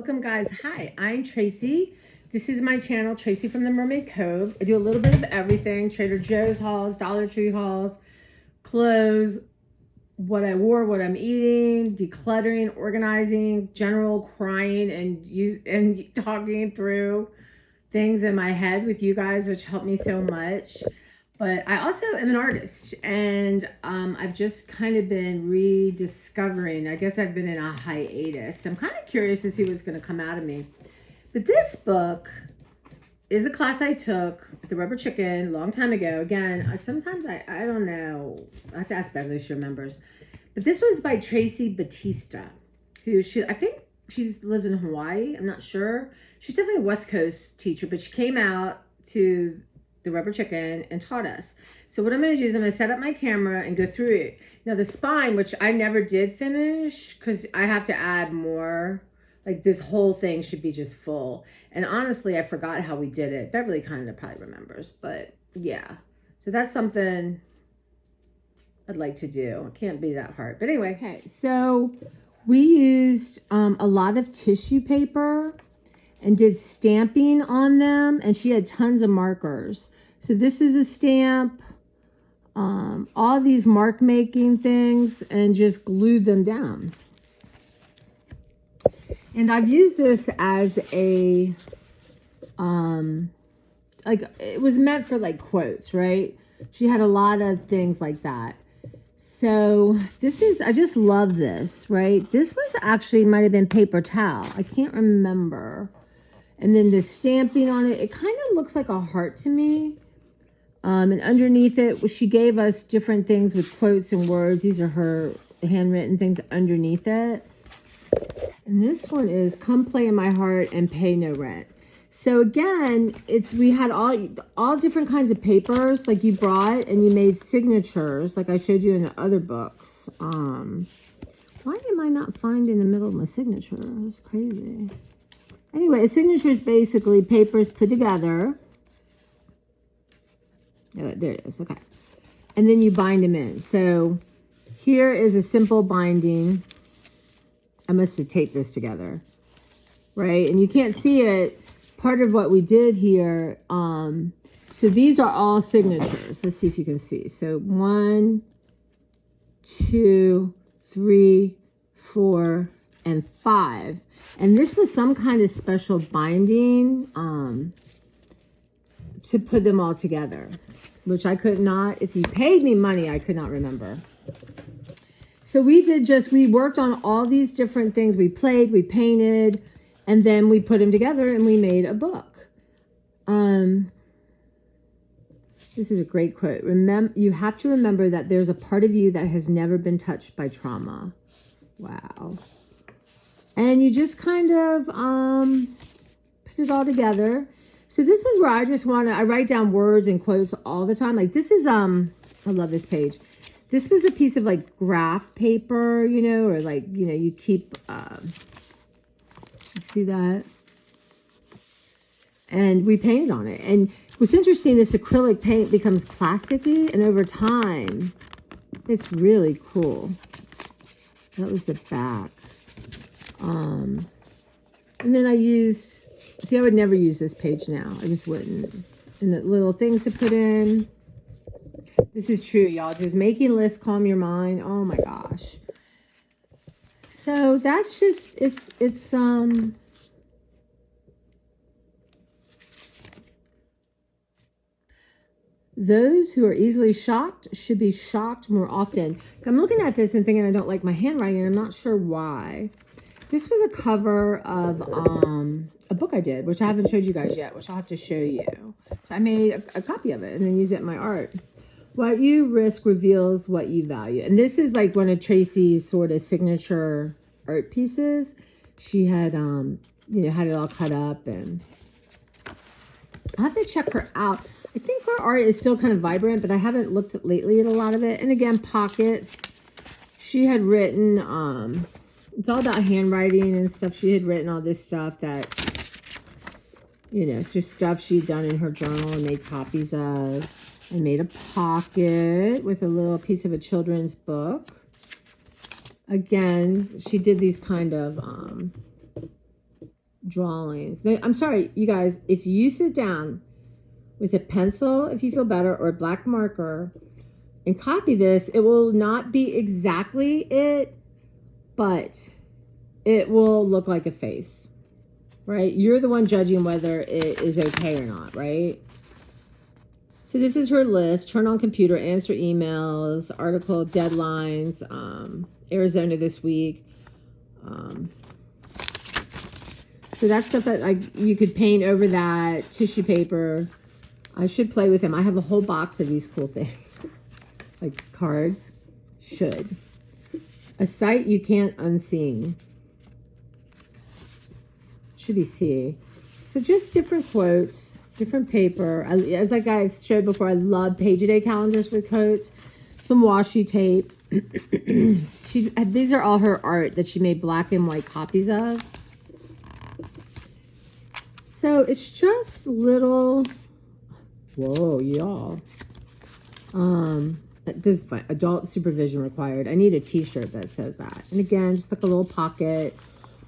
Welcome guys. Hi, I'm Tracy. This is my channel, Tracy from the Mermaid Cove. I do a little bit of everything. Trader Joe's hauls, Dollar Tree hauls, clothes, what I wore, what I'm eating, decluttering, organizing, general crying and talking through things in my head with you guys, which helped me so much. But I also am an artist, and I've just kind of been rediscovering. I guess I've been in a hiatus. I'm kind of curious to see what's going to come out of me. But this book is a class I took at the Rubber Chicken a long time ago. Again, sometimes I don't know. I have to ask Beverly if she remembers. But this was by Tracy Batista, who I think she lives in Hawaii. I'm not sure. She's definitely a West Coast teacher, but she came out to the Rubber Chicken and taught us. So what I'm going to do is I'm going to set up my camera and go through it. Now the spine, which I never did finish because I have to add more, like this whole thing should be just full. And honestly, I forgot how we did it. Beverly kind of probably remembers, but yeah. So that's something I'd like to do. It can't be that hard. But anyway, okay. So we used a lot of tissue paper and did stamping on them, and she had tons of markers. So this is a stamp, all these mark making things, and just glued them down. And I've used this as a, like it was meant for like quotes, right? She had a lot of things like that. So this is, I just love this, right? This was actually, might have been paper towel. I can't remember. And then the stamping on it, it kind of looks like a heart to me. And underneath it, she gave us different things with quotes and words. These are her handwritten things underneath it. And this one is, come play in my heart and pay no rent. So again, we had all different kinds of papers, like you brought and you made signatures, like I showed you in the other books. Why am I not finding the middle of my signature? That's crazy. Anyway, a signature is basically papers put together. Oh, there it is. Okay. And then you bind them in. So here is a simple binding. I must have taped this together. Right? And you can't see it. Part of what we did here. So these are all signatures. Let's see if you can see. So 1, 2, 3, 4, and 5. And this was some kind of special binding to put them all together, which I could not, if you paid me money, I could not remember. So we worked on all these different things. We played, we painted, and then we put them together and we made a book. This is a great quote. You have to remember that there's a part of you that has never been touched by trauma. Wow. And you just kind of put it all together. So this was where I write down words and quotes all the time. Like this is, I love this page. This was a piece of like graph paper, you know, or like, you know, you keep, see that? And we painted on it. And what's interesting, this acrylic paint becomes plasticky, and over time, it's really cool. That was the back. And then I I would never use this page now. I just wouldn't. And the little things to put in. This is true, y'all. Just making lists, calm your mind. Oh my gosh. So that's just, it's those who are easily shocked should be shocked more often. I'm looking at this and thinking I don't like my handwriting. I'm not sure why. This was a cover of a book I did, which I haven't showed you guys yet, which I'll have to show you. So I made a copy of it and then use it in my art. What you risk reveals what you value. And this is like one of Tracy's sort of signature art pieces. She had, you know, had it all cut up, and I'll have to check her out. I think her art is still kind of vibrant, but I haven't looked lately at a lot of it. And again, pockets. She had written, it's all about handwriting and stuff. She had written all this stuff that, you know, it's just stuff she'd done in her journal and made copies of. I made a pocket with a little piece of a children's book. Again, she did these kind of drawings. I'm sorry, you guys, if you sit down with a pencil, if you feel better, or a black marker and copy this, it will not be exactly it, but it will look like a face, right? You're the one judging whether it is okay or not, right? So this is her list: turn on computer, answer emails, article, deadlines, Arizona this week. So that's stuff that you could paint over that, tissue paper. I should play with them. I have a whole box of these cool things. Like cards. Should. A sight you can't unsee. Should be C. So just different quotes, different paper. As like I showed before, I love page-a-day calendars with quotes. Some washi tape. These are all her art that she made black and white copies of. So it's just little, whoa, y'all. This is fine. Adult supervision required. I need a t-shirt that says that. And again, just like a little pocket.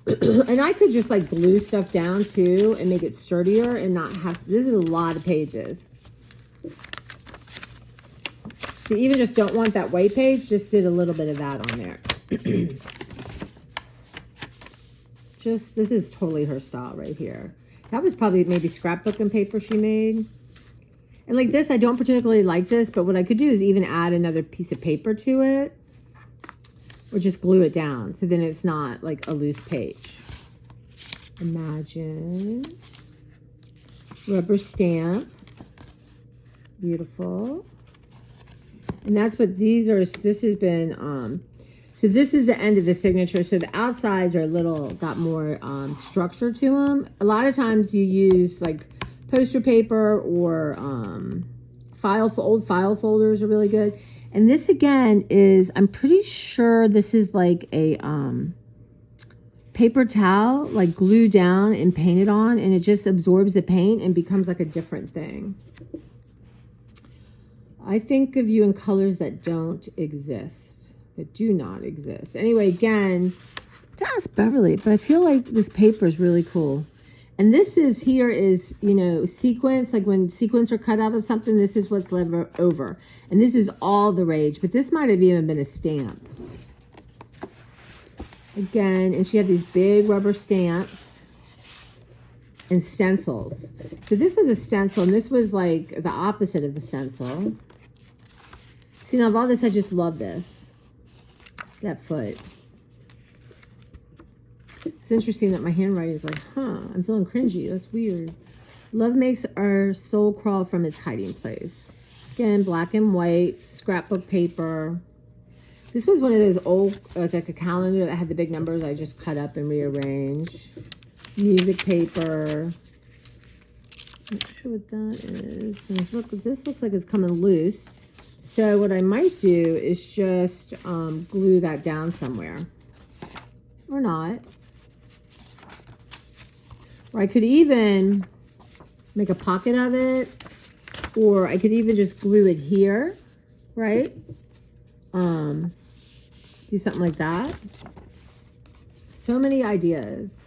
And I could just like glue stuff down too and make it sturdier and not have, this is a lot of pages. So even just don't want that white page, just did a little bit of that on there. Just, this is totally her style right here. That was probably maybe scrapbooking paper she made. And like this, I don't particularly like this, but what I could do is even add another piece of paper to it. Or just glue it down, so then it's not like a loose page. Imagine. Rubber stamp. Beautiful. And that's what these are. This has been, so this is the end of the signature. So the outsides are a little, got more structure to them. A lot of times you use like poster paper or old file folders are really good. And this again is, I'm pretty sure this is like a paper towel, like glued down and painted on, and it just absorbs the paint and becomes like a different thing. I think of you in colors that don't exist, that do not exist. Anyway, again, that's Beverly, but I feel like this paper is really cool. And this is, here is, you know, sequins, like when sequins are cut out of something, this is what's left over. And this is all the rage, but this might have even been a stamp. Again, and she had these big rubber stamps and stencils. So this was a stencil, and this was like the opposite of the stencil. See, now of all this, I just love this. That foot. It's interesting that my handwriting is like, I'm feeling cringy. That's weird. Love makes our soul crawl from its hiding place. Again, black and white, scrapbook paper. This was one of those old, like a calendar that had the big numbers I just cut up and rearranged. Music paper. Not sure what that is. And look, this looks like it's coming loose. So what I might do is just glue that down somewhere. Or not. Or I could even make a pocket of it, or I could even just glue it here, right? Do something like that. So many ideas.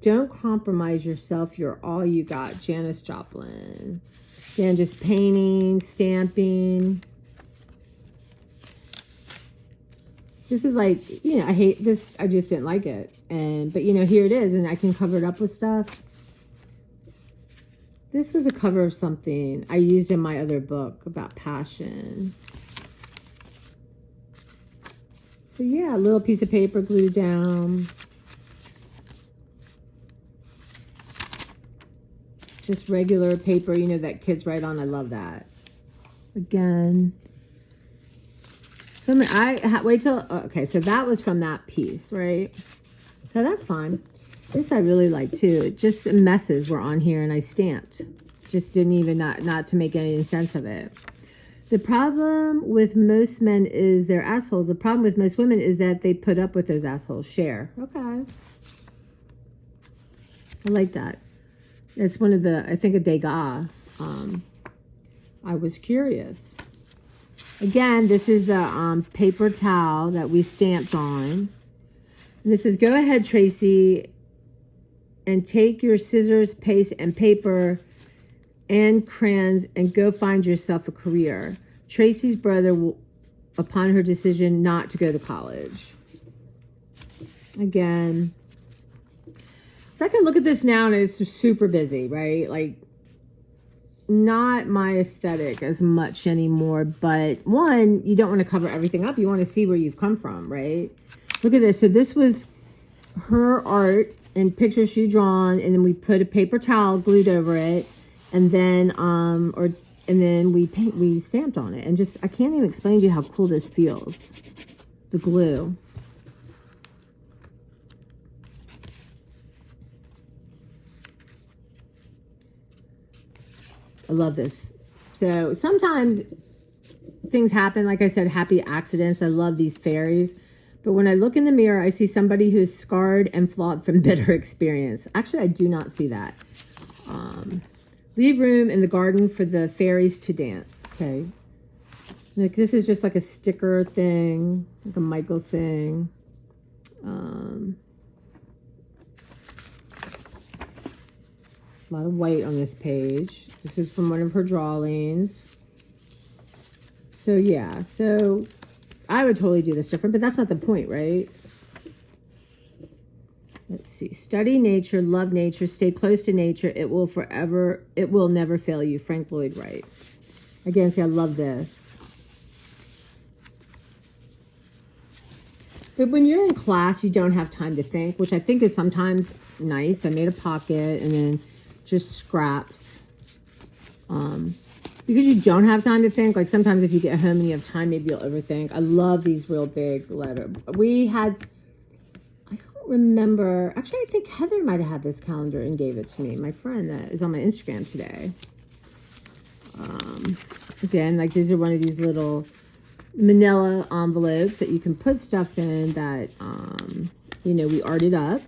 Don't compromise yourself. You're all you got. Janis Joplin. Again, just painting, stamping. This is like, you know, I hate this. I just didn't like it. But you know, here it is, and I can cover it up with stuff. This was a cover of something I used in my other book about passion. So yeah, a little piece of paper glued down. Just regular paper, you know, that kids write on. I love that. Again. So wait till, okay, so that was from that piece, right? So that's fine. This I really like too. Just messes were on here and I stamped. Just didn't even, not to make any sense of it. The problem with most men is they're assholes. The problem with most women is that they put up with those assholes. Share. Okay. I like that. It's one of the, I think, a Degas. I was curious. Again, this is the paper towel that we stamped on. And this says, go ahead, Tracy, and take your scissors, paste, and paper and crayons and go find yourself a career. Tracy's brother, upon her decision not to go to college. Again, so I can look at this now and it's super busy, right? Like, not my aesthetic as much anymore. But one, you don't want to cover everything up. You want to see where you've come from, right? Look at this. So this was her art and pictures she drawn, and then we put a paper towel glued over it, and then we stamped on it. And just, I can't even explain to you how cool this feels. The glue. I love this. So sometimes things happen, like I said, happy accidents. I love these fairies. But when I look in the mirror, I see somebody who's scarred and flawed from bitter experience. Actually, I do not see that. Leave room in the garden for the fairies to dance. Okay. Like, this is just like a sticker thing, like a Michael's thing. A lot of white on this page. This is from one of her drawings. So yeah, so I would totally do this different, but that's not the point, right? Let's see. Study nature, love nature, stay close to nature. It will never fail you. Frank Lloyd Wright. Again, see, I love this. But when you're in class, you don't have time to think, which I think is sometimes nice. I made a pocket and then just scraps. Because you don't have time to think. Like, sometimes if you get home and you have time, maybe you'll overthink. I love these real big letters. We had, I don't remember. Actually, I think Heather might have had this calendar and gave it to me. My friend that is on my Instagram today. Again, like, these are one of these little manila envelopes that you can put stuff in that, you know, we arted up.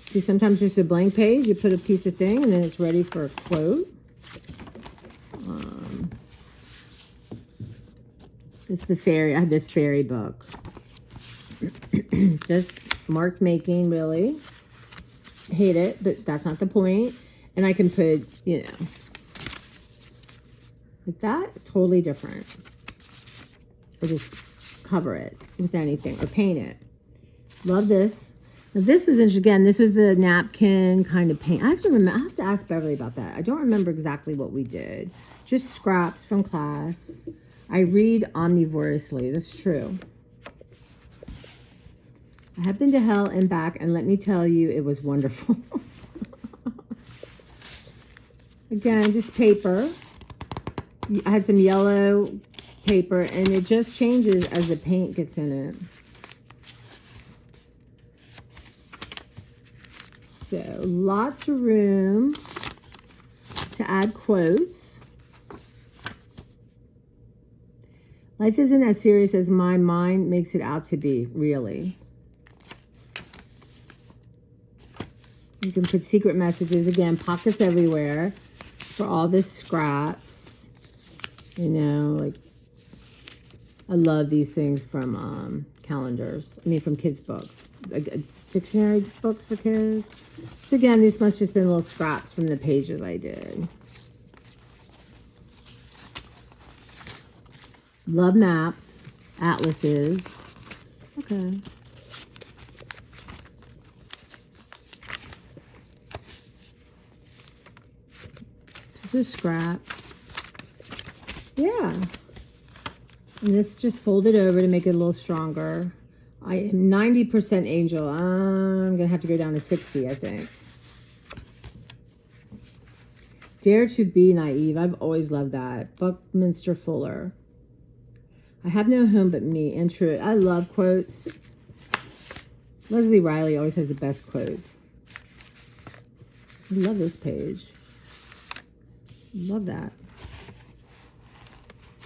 See, sometimes just a blank page, you put a piece of thing, and then it's ready for a quote. It's the fairy. I have this fairy book. Just mark making, really. Hate it, but that's not the point. And I can put, you know, like that, totally different. Or just cover it with anything, or paint it. Love this. Now this was interesting. Again, this was the napkin kind of paint. I have to remember. I have to ask Beverly about that. I don't remember exactly what we did. Just scraps from class. I read omnivorously. That's true. I have been to hell and back, and let me tell you, it was wonderful. Again, just paper. I had some yellow paper, and it just changes as the paint gets in it. So, lots of room to add quotes. Life isn't as serious as my mind makes it out to be, really. You can put secret messages. Again, pockets everywhere for all the scraps. You know, like, I love these things from calendars. I mean, from kids' books. Like, dictionary books for kids. So again, these must just been little scraps from the pages I did. Love maps, atlases. Okay. Just a scrap. Yeah. And this just folded over to make it a little stronger. I am 90% angel. I'm going to have to go down to 60, I think. Dare to be naive. I've always loved that. Buckminster Fuller. I have no home but me. And true. I love quotes. Leslie Riley always has the best quotes. I love this page. Love that.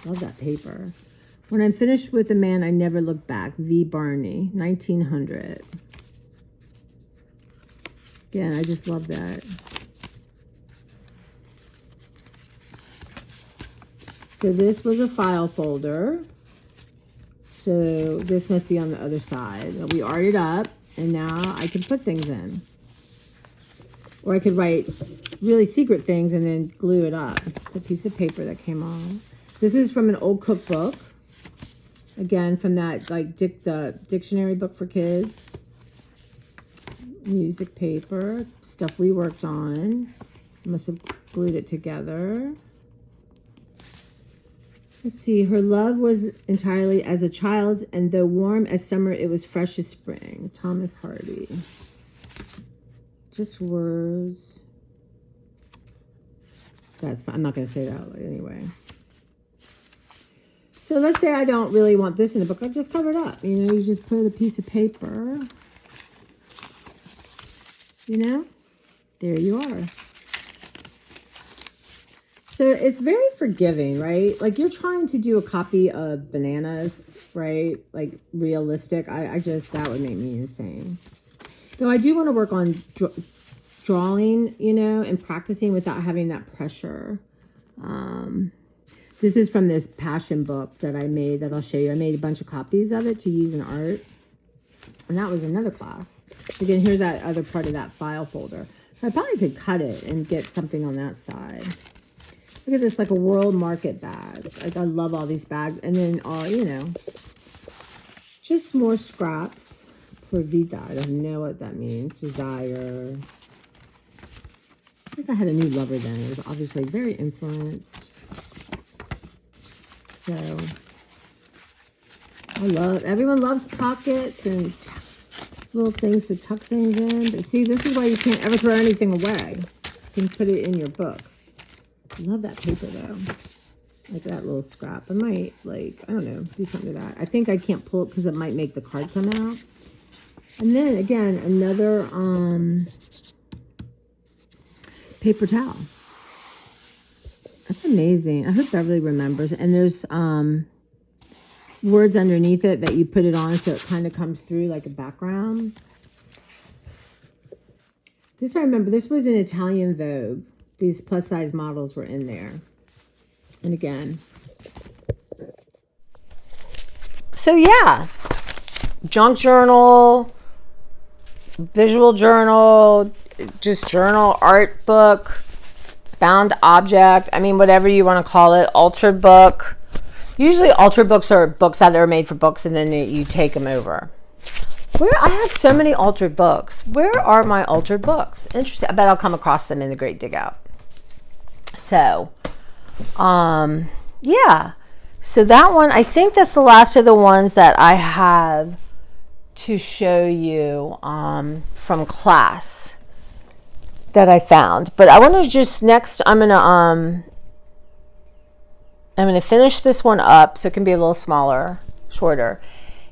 Love that paper. When I'm finished with a man, I never look back. V. Barney, 1900. Again, I just love that. So this was a file folder. So this must be on the other side. We art it up, and now I can put things in. Or I could write really secret things and then glue it up. It's a piece of paper that came off. This is from an old cookbook. Again, from that, like, the dictionary book for kids. Music paper, stuff we worked on. Must have glued it together. Let's see. Her love was entirely as a child, and though warm as summer, it was fresh as spring. Thomas Hardy. Just words. That's fine. I'm not going to say that anyway. So let's say I don't really want this in the book. I just cover it up. You know, you just put a piece of paper. You know, there you are. So it's very forgiving, right? Like, you're trying to do a copy of Bananas, right? Like, realistic. That would make me insane. Though I do want to work on drawing, you know, and practicing without having that pressure. This is from this passion book that I made that I'll show you. I made a bunch of copies of it to use in art. And that was another class. Again, here's that other part of that file folder. So I probably could cut it and get something on that side. Look at this, like a world market bag. Like, I love all these bags. And then, you know, just more scraps for vida. I don't know what that means. Desire. I think I had a new lover then. It was obviously very influenced. So, everyone loves pockets and little things to tuck things in. But see, this is why you can't ever throw anything away. You can put it in your book. I love that paper though. Like that little scrap. I might, like, I don't know, do something to that. I think I can't pull it because it might make the card come out. And then again, another paper towel. That's amazing. I hope Beverly remembers. And there's words underneath it that you put it on so it kind of comes through like a background. This I remember. This was in Italian Vogue. These plus size models were in there. And again. So yeah. Junk journal, visual journal, just journal, art book, bound object. I mean, whatever you want to call it. Altered book. Usually altered books are books that are made for books and then you take them over. I have so many altered books. Where are my altered books? Interesting. I bet I'll come across them in the Great Dig Out. So, yeah. So that one, I think that's the last of the ones that I have to show you from class that I found. But I want to just next, I'm gonna finish this one up so it can be a little smaller, shorter.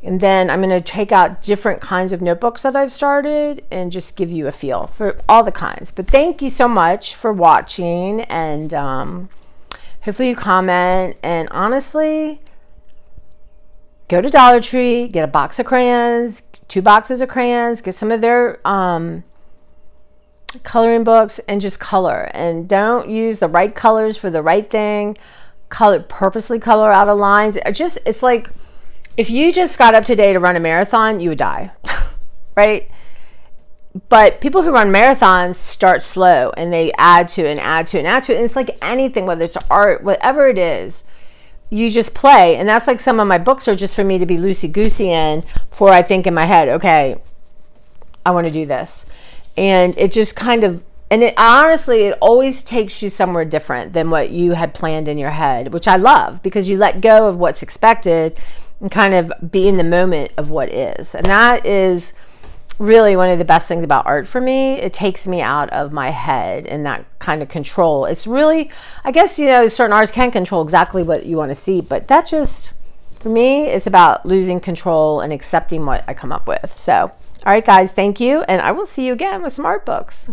And then I'm going to take out different kinds of notebooks that I've started and just give you a feel for all the kinds. But thank you so much for watching, and hopefully you comment. And honestly, go to Dollar Tree, get a box of crayons, 2 boxes of crayons, get some of their coloring books, and just color. And don't use the right colors for the right thing. Purposely color out of lines. It's like, if you just got up today to run a marathon, you would die, right? But people who run marathons start slow and they add to and add to and add to it. And it's like anything, whether it's art, whatever it is, you just play. And that's like some of my books are just for me to be loosey-goosey in before I think in my head, okay, I want to do this. And it just kind of, and it honestly, it always takes you somewhere different than what you had planned in your head, which I love because you let go of what's expected and kind of be in the moment of what is. And that is really one of the best things about art for me. It takes me out of my head and that kind of control. It's really, I guess, you know, certain artists can control exactly what you want to see, but that just, for me, it's about losing control and accepting what I come up with. So, all right, guys, thank you. And I will see you again with some art books.